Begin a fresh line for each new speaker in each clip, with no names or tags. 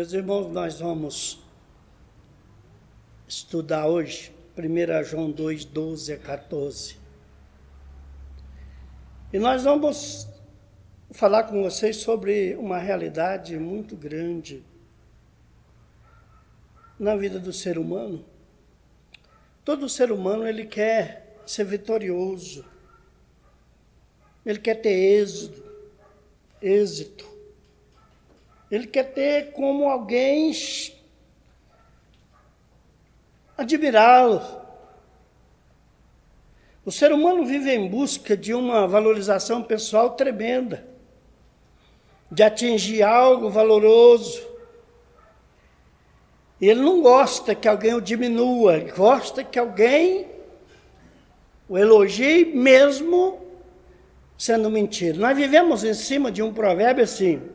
Meus irmãos, nós vamos estudar hoje 1 João 2, 12 a 14. E nós vamos falar com vocês sobre uma realidade muito grande na vida do ser humano. Todo ser humano, ele quer ser vitorioso. Ele quer ter êxito. Ele quer ter como alguém admirá-lo. O ser humano vive em busca de uma valorização pessoal tremenda, de atingir algo valoroso. E ele não gosta que alguém o diminua, ele gosta que alguém o elogie, mesmo sendo mentira. Nós vivemos em cima de um provérbio assim: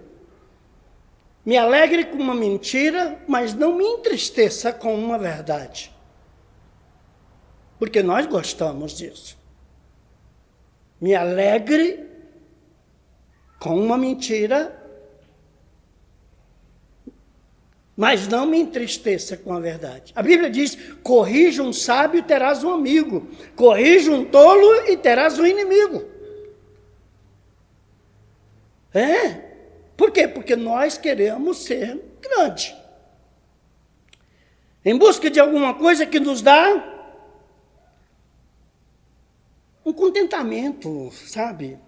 me alegre com uma mentira, mas não me entristeça com uma verdade. Porque nós gostamos disso. Me alegre com uma mentira, mas não me entristeça com a verdade. A Bíblia diz: corrija um sábio e terás um amigo. Corrija um tolo e terás um inimigo. Por quê? Porque nós queremos ser grande. Em busca de alguma coisa que nos dá um contentamento, sabe?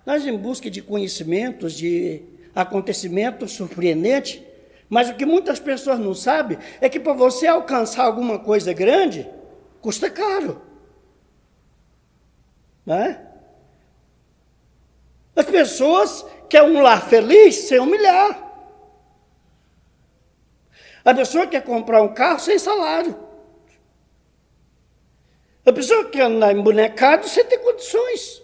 Nós em busca de conhecimentos, de acontecimentos surpreendentes, mas o que muitas pessoas não sabem é que para você alcançar alguma coisa grande, custa caro. Não é? As pessoas querem um lar feliz sem humilhar. A pessoa quer comprar um carro sem salário. A pessoa quer andar embonecado sem ter condições.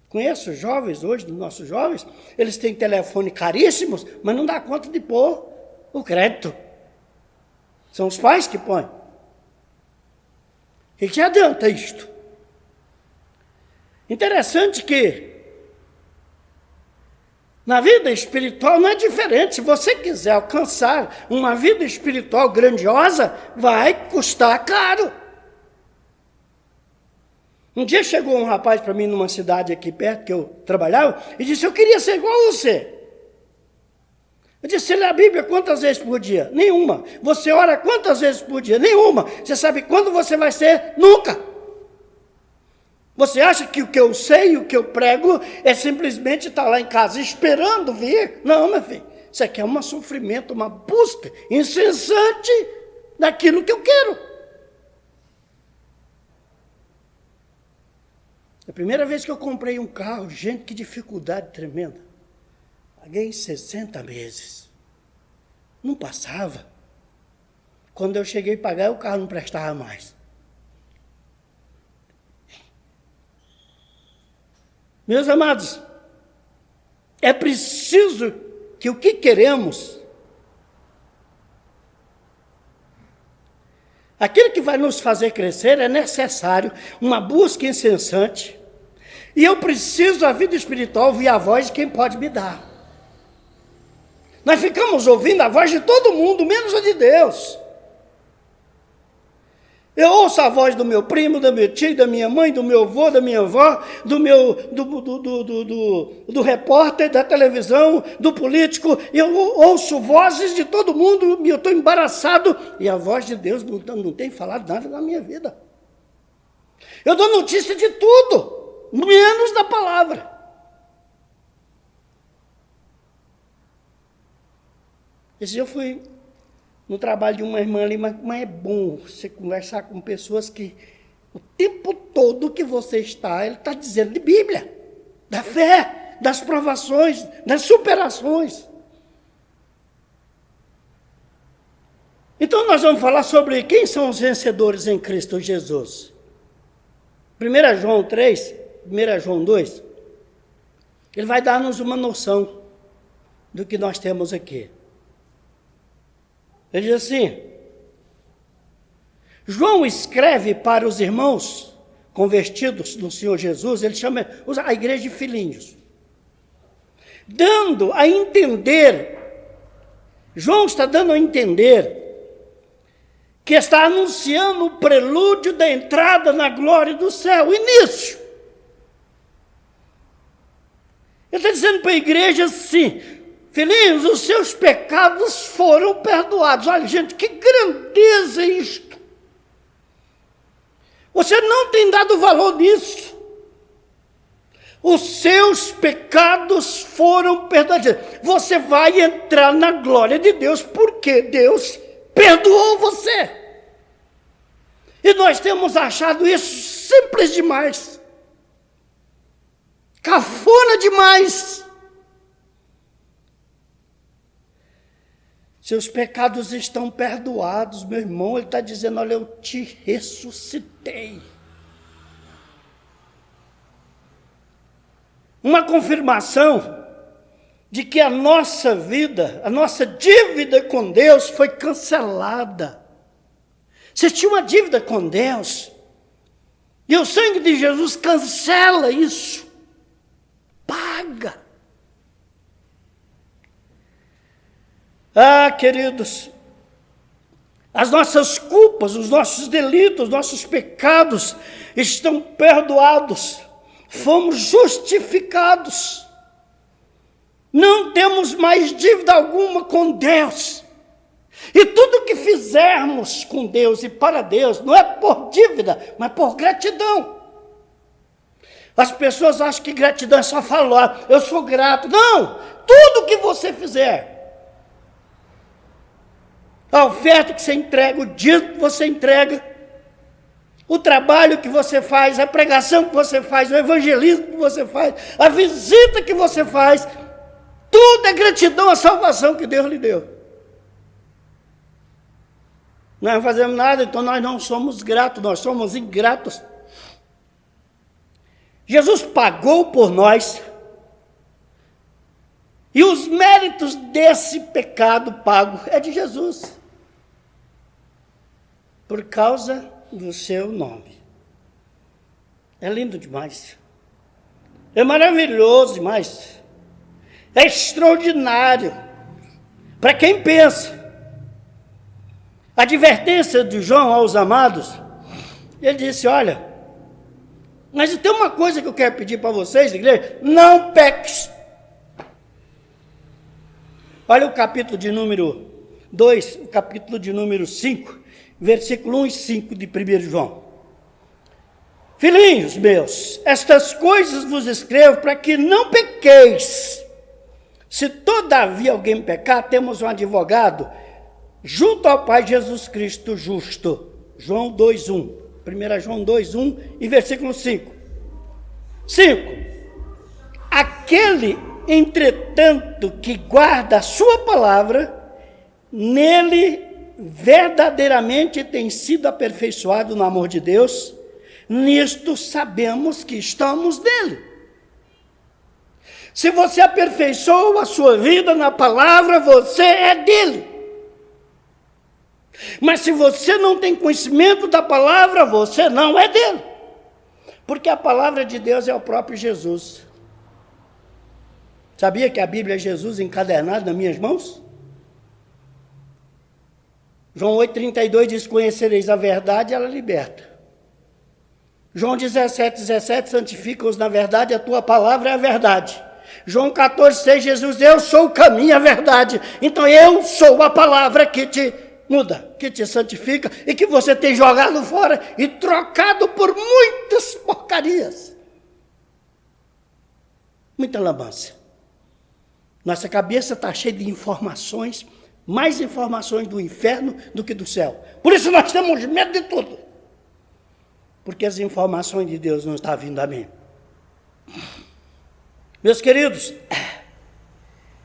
Conheço jovens hoje, dos nossos jovens, eles têm telefone caríssimos, mas não dá conta de pôr o crédito. São os pais que põem. O que adianta isto? Interessante que na vida espiritual não é diferente. Se você quiser alcançar uma vida espiritual grandiosa, vai custar caro. Um dia chegou um rapaz para mim numa cidade aqui perto que eu trabalhava e disse: eu queria ser igual a você. Eu disse: você lê a Bíblia quantas vezes por dia? Nenhuma. Você ora quantas vezes por dia? Nenhuma. Você sabe quando você vai ser? Nunca. Você acha que o que eu sei, o que eu prego, é simplesmente estar lá em casa esperando vir? Não, meu filho. Isso aqui é um sofrimento, uma busca incessante daquilo que eu quero. A primeira vez que eu comprei um carro, gente, que dificuldade tremenda. Paguei 60 meses. Não passava. Quando eu cheguei a pagar, o carro não prestava mais. Meus amados, é preciso que o que queremos, aquilo que vai nos fazer crescer, é necessário uma busca incessante. E eu preciso da vida espiritual ouvir a voz de quem pode me dar. Nós ficamos ouvindo a voz de todo mundo, menos a de Deus. Eu ouço a voz do meu primo, do meu tio, da minha mãe, do meu avô, da minha avó, do repórter, da televisão, do político. Eu ouço vozes de todo mundo e eu estou embaraçado. E a voz de Deus não tem falado nada na minha vida. Eu dou notícia de tudo, menos da palavra. Esse dia eu fui no trabalho de uma irmã ali, mas é bom você conversar com pessoas que o tempo todo que você está, ele está dizendo de Bíblia, da fé, das provações, das superações. Então nós vamos falar sobre quem são os vencedores em Cristo Jesus. 1 João 3, 1 João 2, ele vai dar-nos uma noção do que nós temos aqui. Ele diz assim: João escreve para os irmãos convertidos no Senhor Jesus, ele chama a igreja de filhinhos, dando a entender João está dando a entender que está anunciando o prelúdio da entrada na glória do céu, o início. Ele está dizendo para a igreja assim: filhinhos, os seus pecados foram perdoados. Olha, gente, que grandeza é isto! Você não tem dado valor nisso. Os seus pecados foram perdoados. Você vai entrar na glória de Deus, porque Deus perdoou você. E nós temos achado isso simples demais, cafona demais. Seus pecados estão perdoados, meu irmão. Ele está dizendo: olha, eu te ressuscitei. Uma confirmação de que a nossa vida, a nossa dívida com Deus foi cancelada. Você tinha uma dívida com Deus, e o sangue de Jesus cancela isso. Paga. Ah, queridos, as nossas culpas, os nossos delitos, os nossos pecados estão perdoados. Fomos justificados. Não temos mais dívida alguma com Deus. E tudo que fizermos com Deus e para Deus não é por dívida, mas por gratidão. As pessoas acham que gratidão é só falar: eu sou grato. Não! Tudo que você fizer, a oferta que você entrega, o dízimo que você entrega, o trabalho que você faz, a pregação que você faz, o evangelismo que você faz, a visita que você faz, tudo é gratidão à salvação que Deus lhe deu. Nós não fazemos nada, então nós não somos gratos, nós somos ingratos. Jesus pagou por nós, e os méritos desse pecado pago é de Jesus, por causa do seu nome. É lindo demais, é maravilhoso demais, é extraordinário para quem pensa. A advertência de João aos amados, ele disse: olha, mas tem uma coisa que eu quero pedir para vocês, igreja: não peques. Olha o capítulo de número 2, o capítulo de número 5, versículo 1 e 5 de 1 João. Filhinhos meus, estas coisas vos escrevo para que não pequeis. Se todavia alguém pecar, temos um advogado junto ao Pai, Jesus Cristo justo. João 2:1. 1 João 2:1 e versículo 5. 5. Aquele, entretanto, que guarda a sua palavra, nele verdadeiramente tem sido aperfeiçoado no amor de Deus. Nisto sabemos que estamos nele. Se você aperfeiçoa a sua vida na palavra, você é dele. Mas se você não tem conhecimento da palavra, você não é dele. Porque a palavra de Deus é o próprio Jesus. Sabia que a Bíblia é Jesus encadernado nas minhas mãos? João 8,32 diz: conhecereis a verdade, ela liberta. João 17,17, santifica-os na verdade, a tua palavra é a verdade. João 14,6, Jesus: eu sou o caminho e a verdade. Então eu sou a palavra que te muda, que te santifica e que você tem jogado fora e trocado por muitas porcarias. Muita lambança. Nossa cabeça está cheia de informações, mais informações do inferno do que do céu. Por isso nós temos medo de tudo. Porque as informações de Deus não estão vindo a mim. Meus queridos,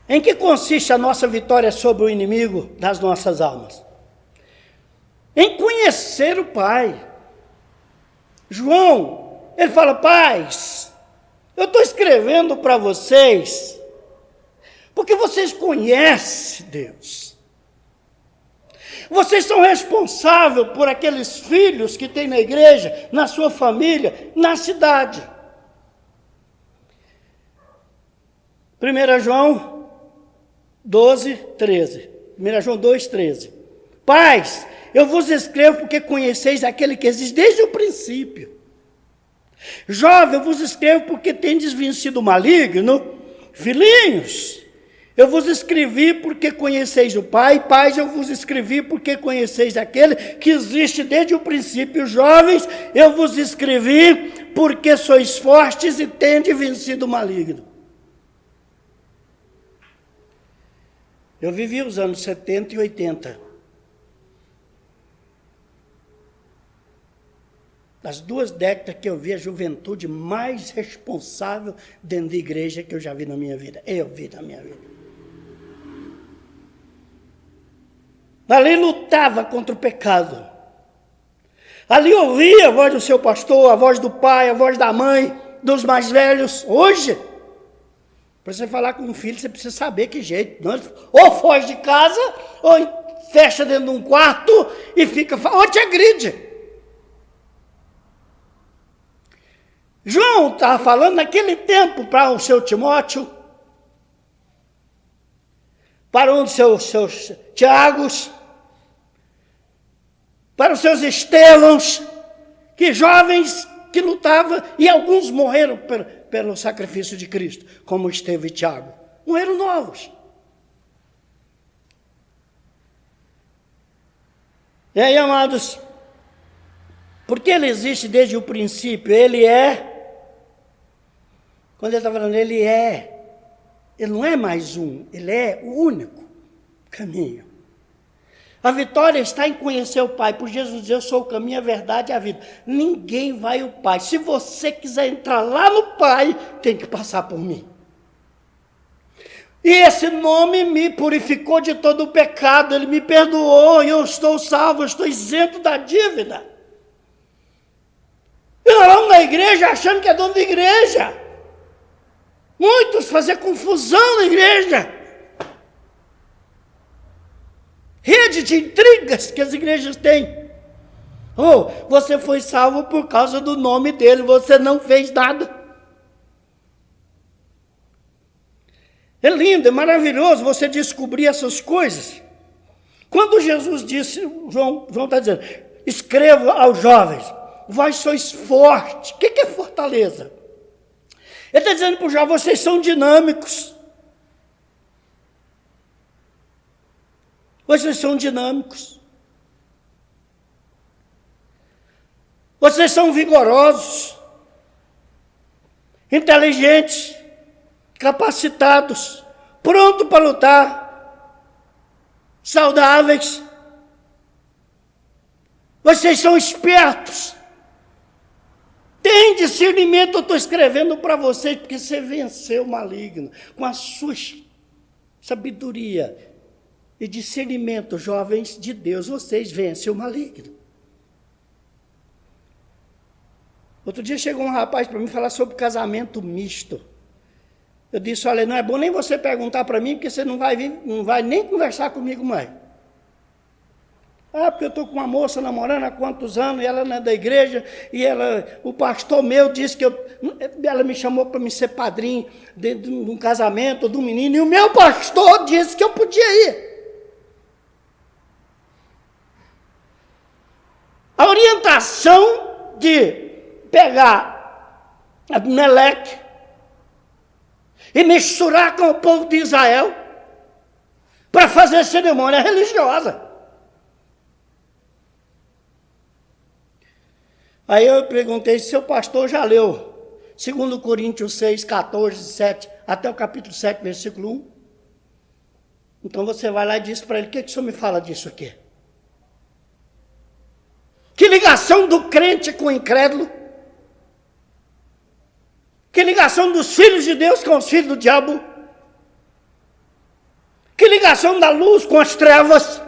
em que consiste a nossa vitória sobre o inimigo das nossas almas? Em conhecer o Pai. João, ele fala: pais, eu estou escrevendo para vocês porque vocês conhecem Deus. Vocês são responsáveis por aqueles filhos que tem na igreja, na sua família, na cidade. 1 João 12, 13. 1 João 2,13. Pais, eu vos escrevo porque conheceis aquele que existe desde o princípio. Jovem, eu vos escrevo porque tendes vencido o maligno. Filhinhos, eu vos escrevi porque conheceis o Pai. Pais, eu vos escrevi porque conheceis aquele que existe desde o princípio. Jovens, eu vos escrevi porque sois fortes e tendes vencido o maligno. Eu vivi os anos 70 e 80. Das 2 décadas que eu vi a juventude mais responsável dentro da igreja que eu já vi na minha vida. Eu vi na minha vida. Ali lutava contra o pecado. Ali ouvia a voz do seu pastor, a voz do pai, a voz da mãe, dos mais velhos. Hoje, para você falar com um filho, você precisa saber que jeito. Não? Ou foge de casa, ou fecha dentro de um quarto e fica... ou te agride. João estava falando naquele tempo para o seu Timóteo, para um dos seus Tiagos, para os seus Estevãos, que jovens que lutavam, e alguns morreram pelo sacrifício de Cristo, como Estevão e Tiago. Morreram novos. E aí, amados, porque ele existe desde o princípio, ele é... Quando ele está falando, ele não é mais um, ele é o único caminho. A vitória está em conhecer o Pai. Por Jesus dizer, eu sou o caminho, a verdade e a vida. Ninguém vai ao Pai. Se você quiser entrar lá no Pai, tem que passar por mim. E esse nome me purificou de todo o pecado, ele me perdoou, e eu estou salvo, eu estou isento da dívida. E nós vamos na igreja achando que é dono da igreja. Muitos fazem confusão na igreja. Rede de intrigas que as igrejas têm. Oh, você foi salvo por causa do nome dele, você não fez nada. É lindo, é maravilhoso você descobrir essas coisas. Quando Jesus disse, João está dizendo, escreva aos jovens, vós sois fortes. O que é fortaleza? Ele está dizendo para os jovens, vocês são dinâmicos. Vocês são dinâmicos. Vocês são vigorosos, inteligentes, capacitados, prontos para lutar, saudáveis. Vocês são espertos. Tem discernimento, eu estou escrevendo para vocês, porque você venceu o maligno. Com a sua sabedoria e discernimento, jovens de Deus, vocês vencem o maligno. Outro dia chegou um rapaz para mim falar sobre casamento misto. Eu disse, olha, não é bom nem você perguntar para mim, porque você não vai nem conversar comigo mais. Ah, porque eu estou com uma moça namorando há quantos anos, e ela não é da igreja, e o pastor meu disse que ela me chamou para me ser padrinho de um casamento de um menino, e o meu pastor disse que eu podia ir. A orientação de pegar a Meleque e misturar com o povo de Israel para fazer cerimônia religiosa. Aí eu perguntei se seu pastor já leu 2 Coríntios 6, 14, 7, até o capítulo 7, versículo 1. Então você vai lá e diz para ele, o que o senhor me fala disso aqui? Que ligação do crente com o incrédulo? Que ligação dos filhos de Deus com os filhos do diabo? Que ligação da luz com as trevas?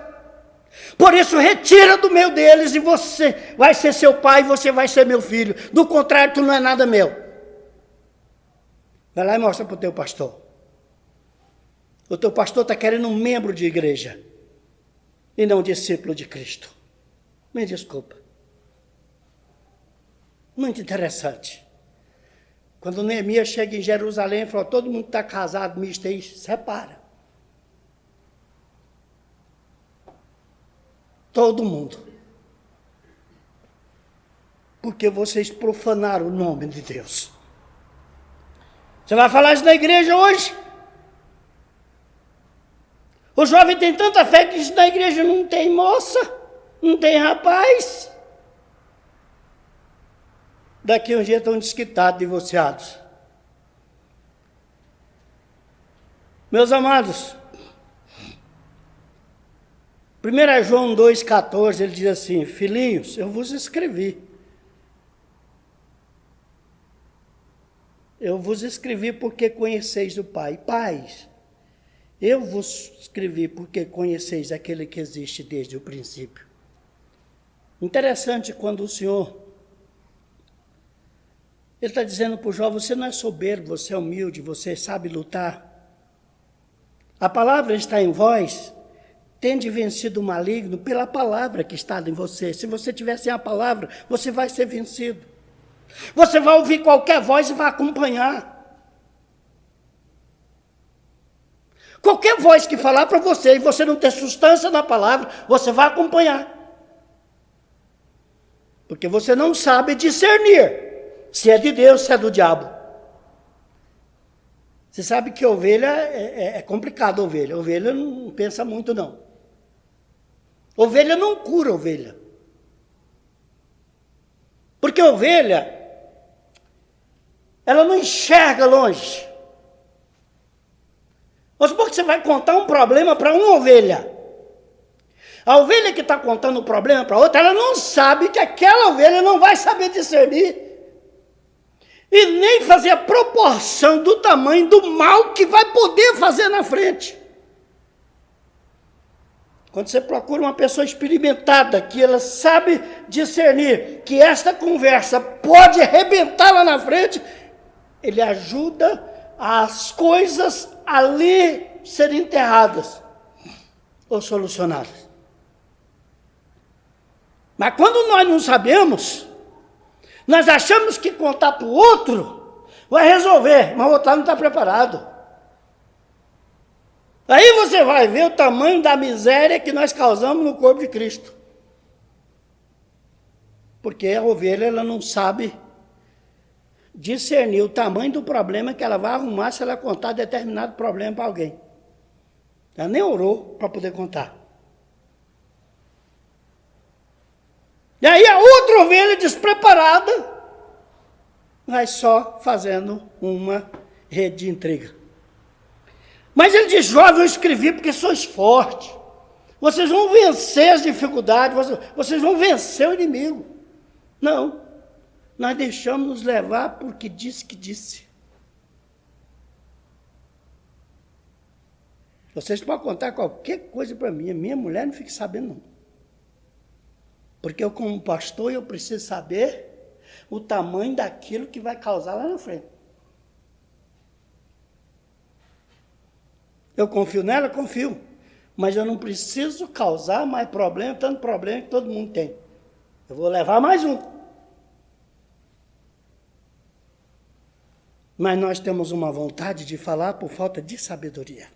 Por isso, retira do meio deles e você vai ser seu pai e você vai ser meu filho. Do contrário, tu não é nada meu. Vai lá e mostra para o teu pastor. O teu pastor está querendo um membro de igreja e não um discípulo de Cristo. Me desculpa. Muito interessante. Quando Neemias chega em Jerusalém e fala, todo mundo está casado, misto aí, separa. Todo mundo. Porque vocês profanaram o nome de Deus. Você vai falar isso na igreja hoje? O jovem tem tanta fé que isso na igreja não tem moça, não tem rapaz. Daqui um dia estão desquitados, divorciados. Meus amados, 1 João 2,14, ele diz assim: filhinhos, eu vos escrevi. Eu vos escrevi porque conheceis o Pai. Pais, eu vos escrevi porque conheceis aquele que existe desde o princípio. Interessante quando o Senhor, Ele está dizendo para o jovem, você não é soberbo, você é humilde, você sabe lutar. A palavra está em vós, tende vencido o maligno pela palavra que está em você. Se você tiver sem a palavra, você vai ser vencido. Você vai ouvir qualquer voz e vai acompanhar. Qualquer voz que falar para você e você não ter substância na palavra, você vai acompanhar. Porque você não sabe discernir se é de Deus, se é do diabo. Você sabe que ovelha é complicado, ovelha. Ovelha não pensa muito, não. Ovelha não cura ovelha. Porque ovelha, ela não enxerga longe. Vamos supor que você vai contar um problema para uma ovelha. A ovelha que está contando o problema para outra, ela não sabe que aquela ovelha não vai saber discernir. E nem fazer a proporção do tamanho do mal que vai poder fazer na frente. Quando você procura uma pessoa experimentada, que ela sabe discernir, que esta conversa pode arrebentar lá na frente, ele ajuda as coisas ali serem enterradas ou solucionadas. Mas quando nós não sabemos, nós achamos que contar para o outro vai resolver, mas o outro lá não está preparado. Aí você vai ver o tamanho da miséria que nós causamos no corpo de Cristo. Porque a ovelha, ela não sabe discernir o tamanho do problema que ela vai arrumar se ela contar determinado problema para alguém. Ela nem orou para poder contar. E aí a outra ovelha despreparada vai só fazendo uma rede de intriga. Mas ele diz, jovem, eu escrevi porque sois fortes. Vocês vão vencer as dificuldades, vocês vão vencer o inimigo. Não, nós deixamos nos levar porque disse que disse. Vocês podem contar qualquer coisa para mim, a minha mulher não fica sabendo não. Porque eu como pastor, eu preciso saber o tamanho daquilo que vai causar lá na frente. Eu confio nela? Confio. Mas eu não preciso causar mais problema, tanto problema que todo mundo tem. Eu vou levar mais um. Mas nós temos uma vontade de falar por falta de sabedoria.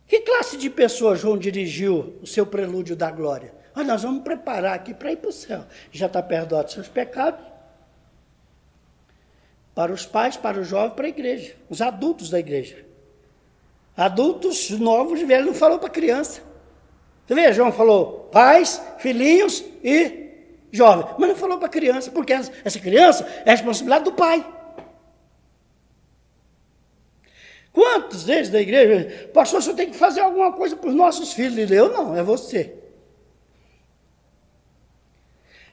Que classe de pessoa João dirigiu o seu prelúdio da glória? Nós vamos preparar aqui para ir para o céu. Já está perdoado dos seus pecados. Para os pais, para os jovens, para a igreja. Os adultos da igreja. Adultos novos, velho, não falou para criança. Você vê, João falou pais, filhinhos e jovens. Mas não falou para criança, porque essa criança é a responsabilidade do pai. Quantos deles da igreja, pastor, você tem que fazer alguma coisa para os nossos filhos? Eu não, é você.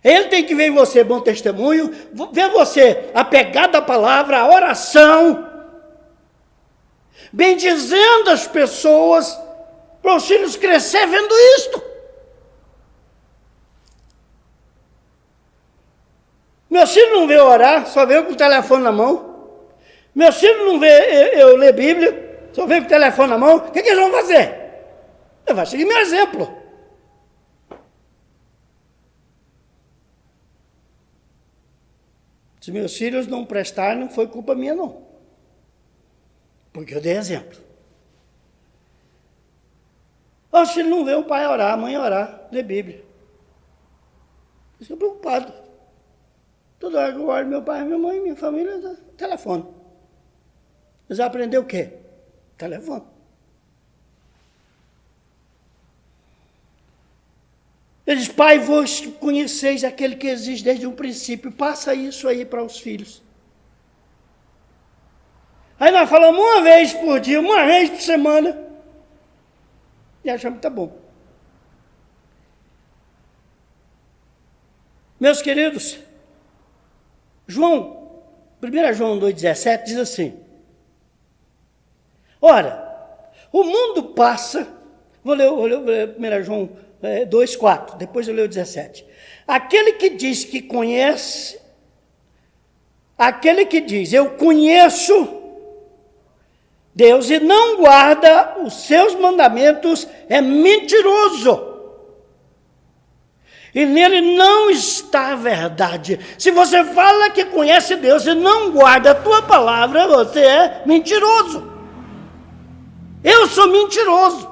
Ele tem que ver em você bom testemunho, ver você apegado à palavra, à oração, bendizendo as pessoas, para os filhos crescer vendo isto. Meus filhos não vê orar, só vê com o telefone na mão. Meus filhos não vê eu ler Bíblia, só vê com o telefone na mão. O que eles vão fazer? Ele vai seguir meu exemplo. Se meus filhos não prestarem, não foi culpa minha, não. Porque eu dei exemplo. Os filhos não veem o pai orar, a mãe orar, ler Bíblia. Fico preocupado. Toda hora que eu olho meu pai, minha mãe, minha família, telefone. Eles aprenderam o quê? Telefone. Eles, pai, vos conheceis aquele que existe desde o princípio. Passa isso aí para os filhos. Aí nós falamos uma vez por dia, uma vez por semana. E achamos que tá bom. Meus queridos, 1 João 2,17 diz assim: ora, o mundo passa, vou ler 1 João 2,4, depois eu leio o 17. Aquele que diz que conhece, aquele que diz, eu conheço Deus e não guarda os seus mandamentos, é mentiroso. E nele não está a verdade. Se você fala que conhece Deus e não guarda a tua palavra, você é mentiroso. Eu sou mentiroso.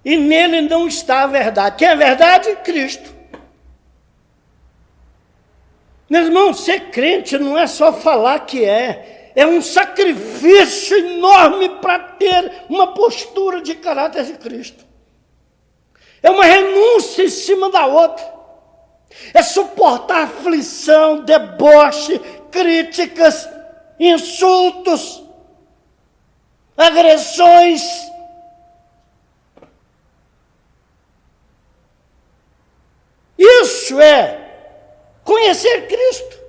E nele não está a verdade. Quem é a verdade? Cristo. Meus irmãos, ser crente não é só falar que é um sacrifício enorme para ter uma postura de caráter de Cristo. É uma renúncia em cima da outra. É suportar aflição, deboche, críticas, insultos, agressões. Isso é conhecer Cristo.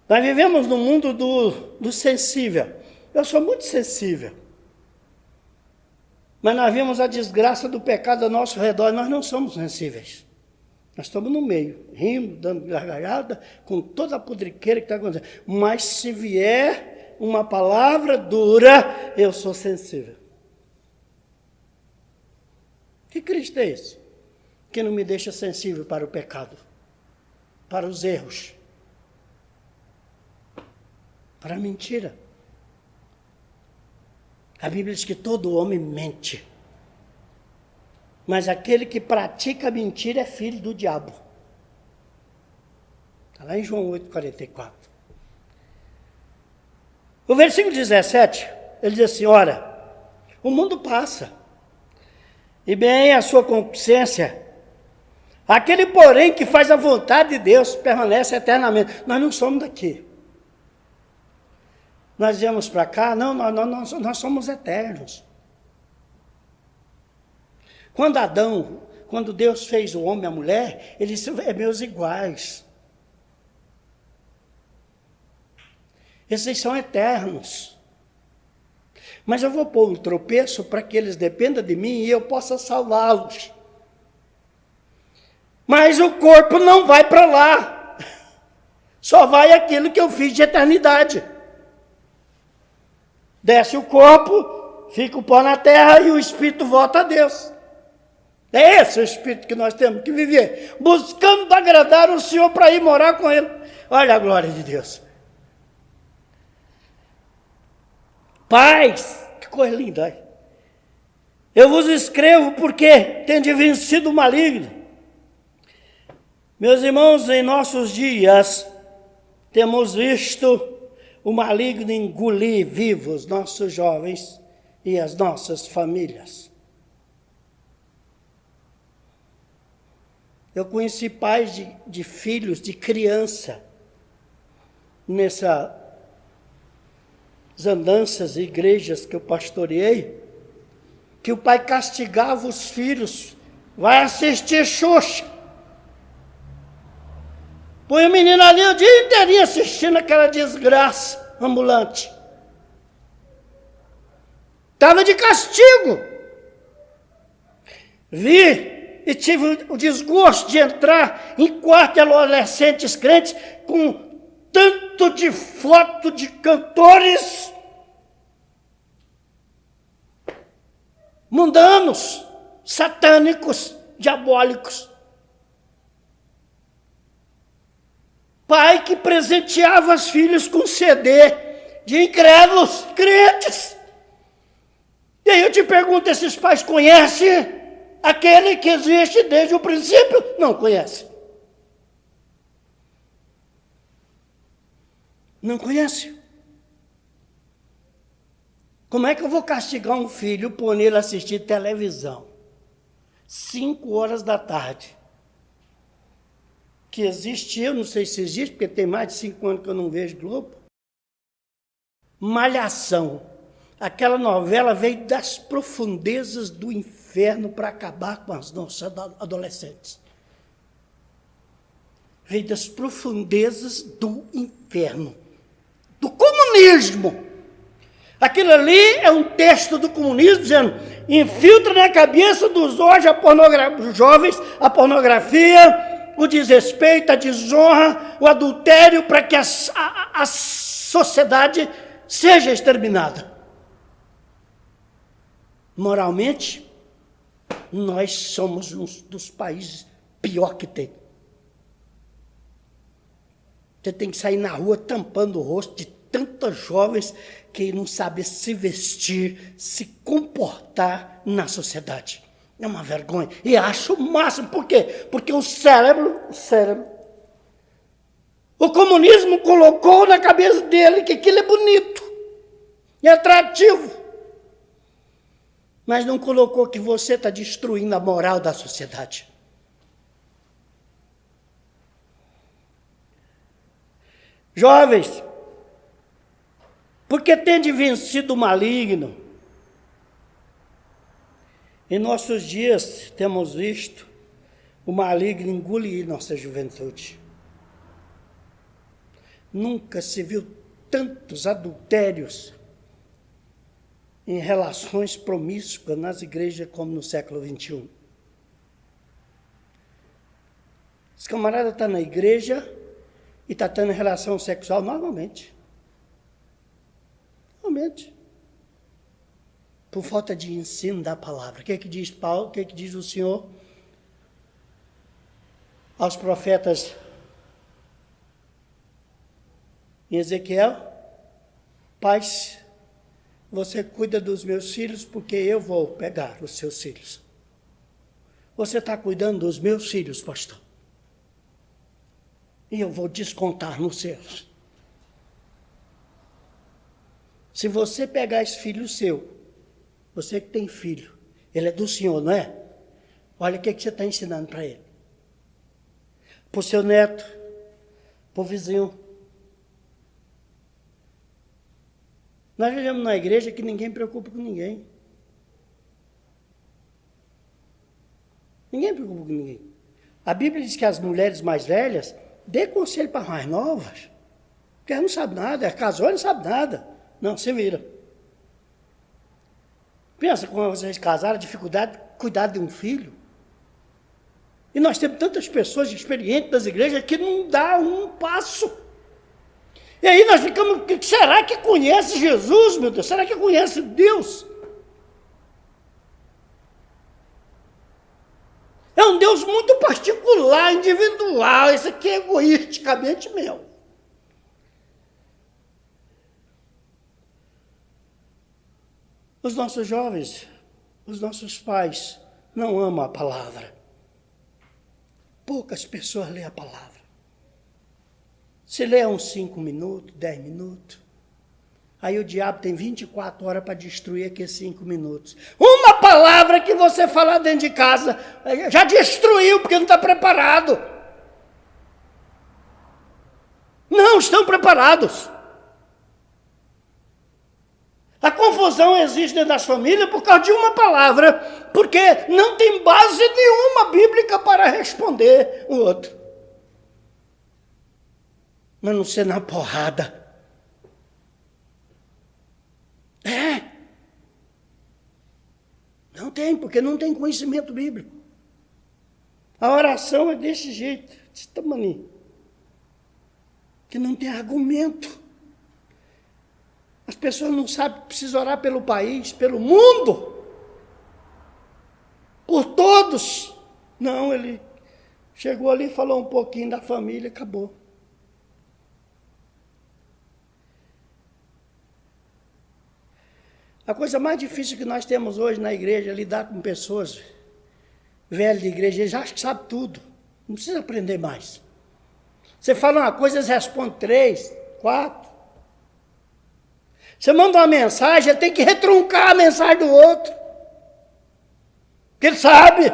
Nós vivemos no mundo do sensível. Eu sou muito sensível. Mas nós vemos a desgraça do pecado ao nosso redor, nós não somos sensíveis. Nós estamos no meio, rindo, dando gargalhada, com toda a podriqueira que está acontecendo. Mas se vier uma palavra dura, eu sou sensível. Que Cristo é esse? Que não me deixa sensível para o pecado, para os erros, para a mentira. A Bíblia diz que todo homem mente, mas aquele que pratica a mentira é filho do diabo. Está lá em João 8,44. O versículo 17, ele diz assim, ora, o mundo passa, e bem a sua concupiscência. Aquele, porém, que faz a vontade de Deus permanece eternamente. Nós não somos daqui. Nós viemos para cá, não, nós somos eternos. Quando Deus fez o homem e a mulher, ele disse, é meus iguais. Esses são eternos. Mas eu vou pôr um tropeço para que eles dependam de mim e eu possa salvá-los. Mas o corpo não vai para lá. Só vai aquilo que eu fiz de eternidade. Desce o corpo, fica o pó na terra e o espírito volta a Deus. É esse o espírito que nós temos que viver. Buscando agradar o Senhor para ir morar com Ele. Olha a glória de Deus. Paz, que coisa linda. Eu vos escrevo porque tende vencido o maligno. Meus irmãos, em nossos dias, temos visto o maligno engolir vivos nossos jovens e as nossas famílias. Eu conheci pais de filhos, de criança, nessas andanças e igrejas que eu pastoreei, que o pai castigava os filhos, vai assistir Xuxa. Põe o menino ali o dia inteirinho assistindo aquela desgraça ambulante. Estava de castigo. Vi e tive o desgosto de entrar em quarto de adolescentes crentes com tanto de foto de cantores mundanos, satânicos, diabólicos. Pai que presenteava os filhos com CD de incrédulos, crentes. E aí eu te pergunto, esses pais conhecem aquele que existe desde o princípio? Não conhecem. Não conhecem. Como é que eu vou castigar um filho por ele assistir televisão? 5 horas da tarde. Que existe, eu não sei se existe, porque tem mais de 5 anos que eu não vejo Globo. Malhação. Aquela novela veio das profundezas do inferno para acabar com as nossas adolescentes. Veio das profundezas do inferno, do comunismo. Aquilo ali é um texto do comunismo dizendo: infiltra na cabeça dos hoje jovens a pornografia, o desrespeito, a desonra, o adultério, para que a sociedade seja exterminada. Moralmente, nós somos um dos países pior que tem. Você tem que sair na rua tampando o rosto de tantas jovens que não sabem se vestir, se comportar na sociedade. É uma vergonha. E acho o máximo. Por quê? Porque o comunismo colocou na cabeça dele que aquilo é bonito, é atrativo. Mas não colocou que você está destruindo a moral da sociedade. Jovens, porque tende vencido o maligno. Em nossos dias temos visto o maligno engolir nossa juventude. Nunca se viu tantos adultérios em relações promíscuas nas igrejas como no século XXI. Esse camarada está na igreja e está tendo relação sexual normalmente. Normalmente. Por falta de ensino da palavra. O que é que diz Paulo? O que é que diz o Senhor aos profetas em Ezequiel? Pais, você cuida dos meus filhos porque eu vou pegar os seus filhos. Você está cuidando dos meus filhos, pastor? E eu vou descontar nos seus. Se você pegar esse filho seu, você que tem filho, ele é do Senhor, não é? Olha o que você está ensinando para ele. Para o seu neto, para o vizinho. Nós vivemos na igreja que ninguém preocupa com ninguém. Ninguém preocupa com ninguém. A Bíblia diz que as mulheres mais velhas dê conselho para as mais novas. Porque elas não sabem nada, ela casou e não sabe nada. Não, se vira. Pensa como vocês casaram, a dificuldade de cuidar de um filho. E nós temos tantas pessoas experientes das igrejas que não dá um passo. E aí nós ficamos, será que conhece Jesus, meu Deus? Será que conhece Deus? É um Deus muito particular, individual. Esse aqui é egoisticamente meu. Os nossos jovens, os nossos pais não amam a palavra. Poucas pessoas lêem a palavra. Se lê uns 5 minutos, 10 minutos, aí o diabo tem 24 horas para destruir aqueles 5 minutos. Uma palavra que você falar dentro de casa, já destruiu porque não está preparado. Não estão preparados. A confusão existe dentro das famílias por causa de uma palavra, porque não tem base nenhuma bíblica para responder o outro. Mas não ser na porrada. Não tem, porque não tem conhecimento bíblico. A oração é desse jeito, desse tamanho, que não tem argumento. As pessoas não sabem que precisa orar pelo país, pelo mundo, por todos. Não, ele chegou ali, falou um pouquinho da família, acabou. A coisa mais difícil que nós temos hoje na igreja é lidar com pessoas velhas de igreja. Eles acham que sabem tudo. Não precisa aprender mais. Você fala uma coisa, eles respondem 3, 4. Você manda uma mensagem, ele tem que retruncar a mensagem do outro. Porque ele sabe.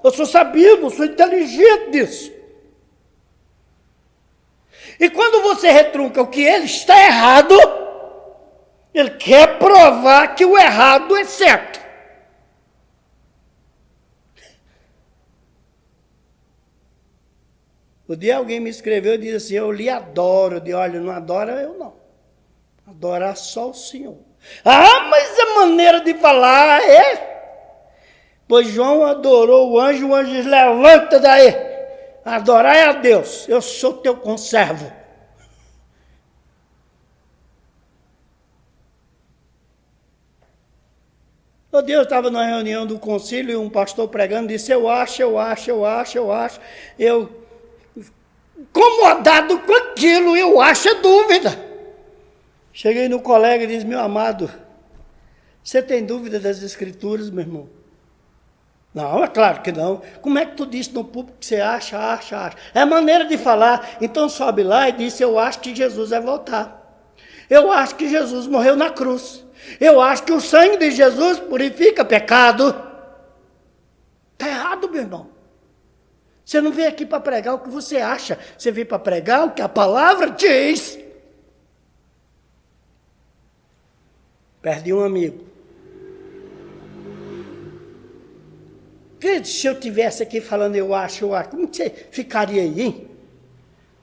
Eu sou sabido, eu sou inteligente disso. E quando você retrunca o que ele está errado, ele quer provar que o errado é certo. O dia alguém me escreveu e disse assim, eu lhe adoro. Eu disse, olha, não adora eu não. Adorar só o Senhor. Ah, mas a maneira de falar é... Pois João adorou o anjo diz, levanta daí. Adorar é a Deus. Eu sou teu conservo. O Deus estava na reunião do concílio e um pastor pregando disse, eu acho. Eu, incomodado com aquilo, eu acho a dúvida. Cheguei no colega e disse, meu amado, você tem dúvida das escrituras, meu irmão? Não, é claro que não. Como é que tu disse no público que você acha? É maneira de falar. Então sobe lá e disse, eu acho que Jesus vai voltar. Eu acho que Jesus morreu na cruz. Eu acho que o sangue de Jesus purifica pecado. Está errado, meu irmão. Você não veio aqui para pregar o que você acha. Você veio para pregar o que a palavra diz. Perdi um amigo. Se eu tivesse aqui falando eu acho, como que você ficaria aí, hein?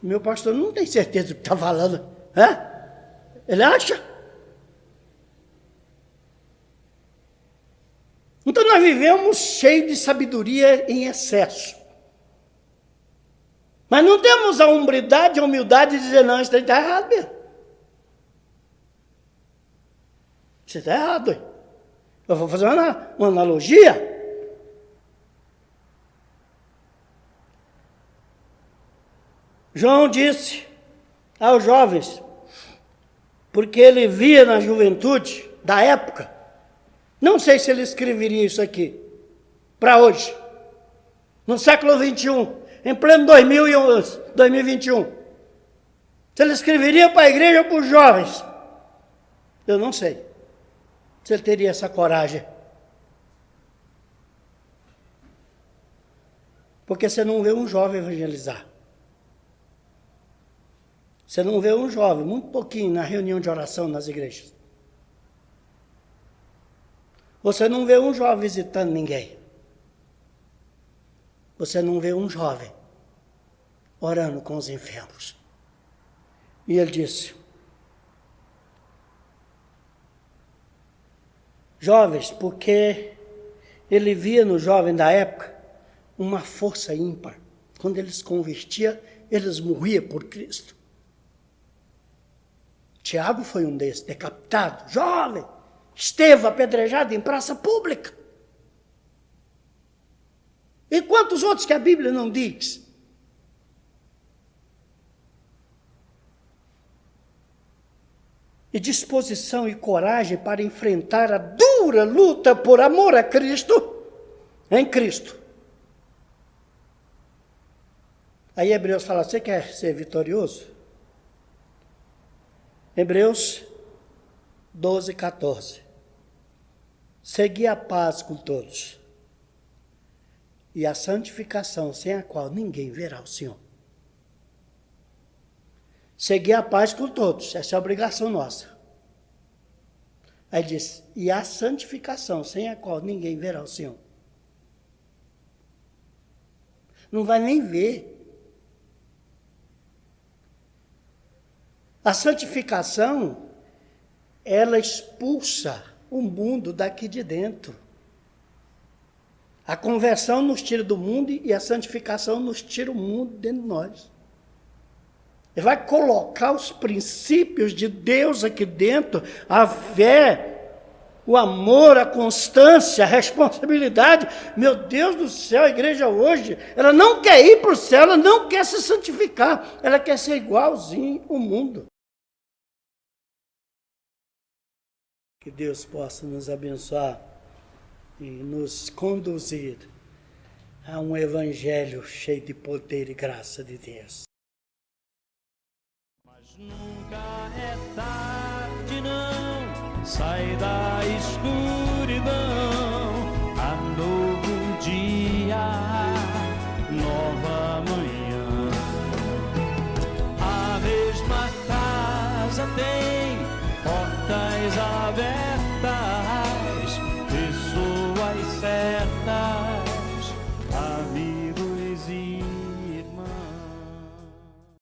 Meu pastor não tem certeza do que está falando. Ele acha? Então nós vivemos cheios de sabedoria em excesso. Mas não temos a humildade de dizer, não, isso está errado mesmo. Isso está errado. Hein? Eu vou fazer uma analogia. João disse aos jovens, porque ele via na juventude da época, não sei se ele escreveria isso aqui, para hoje, no século 21, em pleno 2021. Se ele escreveria para a igreja ou para os jovens, eu não sei se ele teria essa coragem. Porque você não vê um jovem evangelizar. Você não vê um jovem, muito pouquinho, na reunião de oração nas igrejas. Você não vê um jovem visitando ninguém. Você não vê um jovem orando com os enfermos. E ele disse, jovens, porque ele via no jovem da época uma força ímpar. Quando eles se convertiam, eles morriam por Cristo. Tiago foi um desses, decapitado, jovem. Estevão apedrejado em praça pública. E quantos outros que a Bíblia não diz? E disposição e coragem para enfrentar a dura luta por amor a Cristo, em Cristo. Aí Hebreus fala, você quer ser vitorioso? Hebreus 12, 14. Segui a paz com todos, e a santificação, sem a qual ninguém verá o Senhor. Seguir a paz com todos, essa é a obrigação nossa. Aí diz, e a santificação, sem a qual ninguém verá o Senhor. Não vai nem ver. A santificação, ela expulsa o mundo daqui de dentro. A conversão nos tira do mundo e a santificação nos tira o mundo dentro de nós. Ele vai colocar os princípios de Deus aqui dentro, a fé, o amor, a constância, a responsabilidade. Meu Deus do céu, a igreja hoje, ela não quer ir para o céu, ela não quer se santificar, ela quer ser igualzinho ao mundo. Que Deus possa nos abençoar e nos conduzir a um evangelho cheio de poder e graça de Deus.
Mas nunca é tarde, não, sai da escuridão.